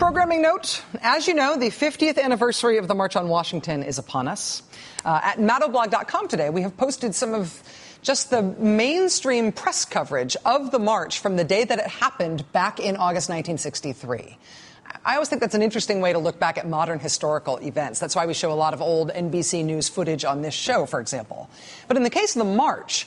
Programming note, as you know, the 50th anniversary of the March on Washington is upon us. At mattoblog.com today, we have posted some of just the mainstream press coverage of the march from the day that it happened back in August 1963. I always think that's an interesting way to look back at modern historical events. That's why we show a lot of old NBC News footage on this show, for example. But in the case of the march,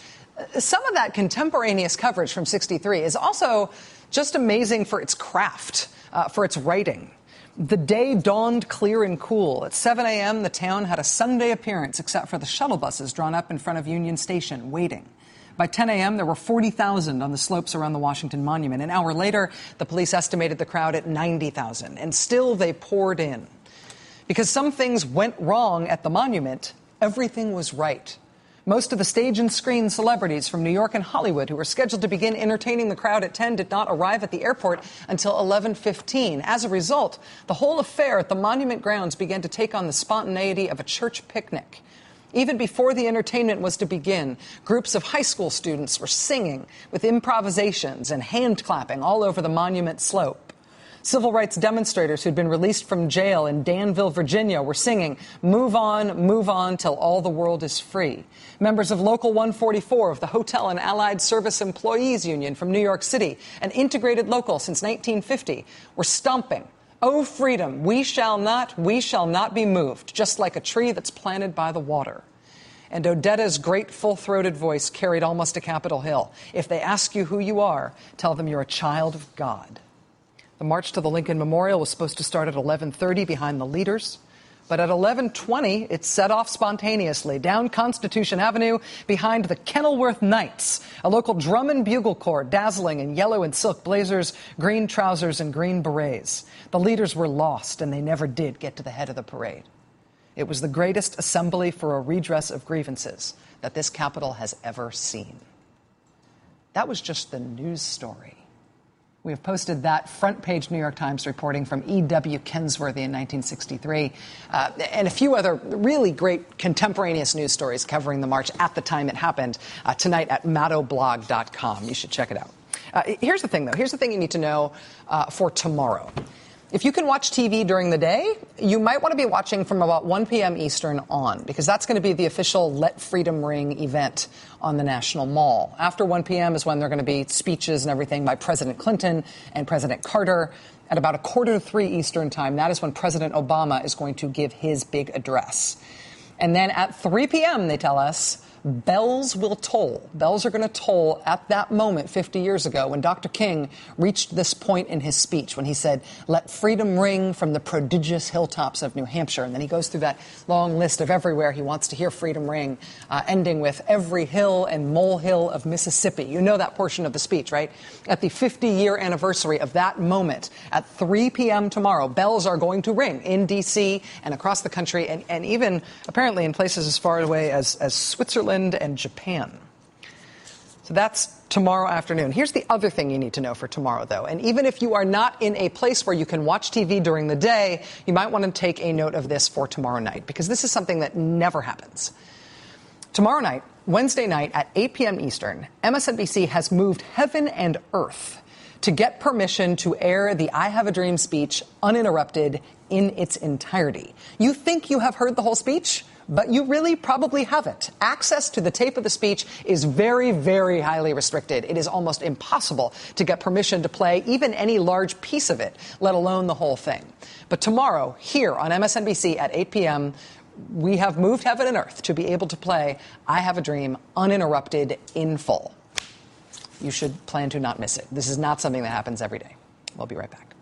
some of that contemporaneous coverage from 63 is also just amazing for its craft, for its writing. The day dawned clear and cool. At 7 a.m., the town had a Sunday appearance, except for the shuttle buses drawn up in front of Union Station, waiting. By 10 a.m., there were 40,000 on the slopes around the Washington Monument. An hour later, the police estimated the crowd at 90,000, and still they poured in. Because some things went wrong at the monument, everything was right. Most of the stage and screen celebrities from New York and Hollywood who were scheduled to begin entertaining the crowd at 10 did not arrive at the airport until 11:15. As a result, the whole affair at the monument grounds began to take on the spontaneity of a church picnic. Even before the entertainment was to begin, groups of high school students were singing with improvisations and hand clapping all over the monument slope. Civil rights demonstrators who'd been released from jail in Danville, Virginia, were singing, move on, till all the world is free." Members of Local 144 of the Hotel and Allied Service Employees Union from New York City, an integrated local since 1950, were stomping, "Oh, freedom, we shall not be moved," just like a tree that's planted by the water. And Odetta's great full-throated voice carried almost to Capitol Hill. "If they ask you who you are, tell them you're a child of God." The march to the Lincoln Memorial was supposed to start at 11:30 behind the leaders. But at 11:20, it set off spontaneously down Constitution Avenue behind the Kenilworth Knights, a local drum and bugle corps dazzling in yellow and silk blazers, green trousers, and green berets. The leaders were lost, and they never did get to the head of the parade. It was the greatest assembly for a redress of grievances that this capital has ever seen. That was just the news story. We have posted that front-page New York Times reporting from E.W. Kensworthy in 1963, and a few other really great contemporaneous news stories covering the march at the time it happened tonight at mattoblog.com. You should check it out. Here's the thing, though. Here's the thing you need to know for tomorrow. If you can watch TV during the day, you might want to be watching from about 1 p.m. Eastern on, because that's going to be the official Let Freedom Ring event on the National Mall. After 1 p.m. is when there are going to be speeches and everything by President Clinton and President Carter. At about 2:45 Eastern time, that is when President Obama is going to give his big address. And then at 3 p.m., they tell us, bells will toll. Bells are going to toll at that moment 50 years ago when Dr. King reached this point in his speech when he said, "Let freedom ring from the prodigious hilltops of New Hampshire." And then he goes through that long list of everywhere he wants to hear freedom ring, ending with every hill and molehill of Mississippi. You know that portion of the speech, right? At the 50-year anniversary of that moment, at 3 p.m. tomorrow, bells are going to ring in D.C. and across the country, and even apparently in places as far away as Switzerland and Japan. So that's tomorrow afternoon. Here's the other thing you need to know for tomorrow, though. And even if you are not in a place where you can watch TV during the day, you might want to take a note of this for tomorrow night, because this is something that never happens. Tomorrow night, Wednesday night at 8 p.m. Eastern, MSNBC has moved heaven and earth to get permission to air the I Have a Dream speech uninterrupted in its entirety. You think you have heard the whole speech? But you really probably haven't. Access to the tape of the speech is very, very highly restricted. It is almost impossible to get permission to play even any large piece of it, let alone the whole thing. But tomorrow, here on MSNBC at 8 p.m., we have moved heaven and earth to be able to play I Have a Dream uninterrupted in full. You should plan to not miss it. This is not something that happens every day. We'll be right back.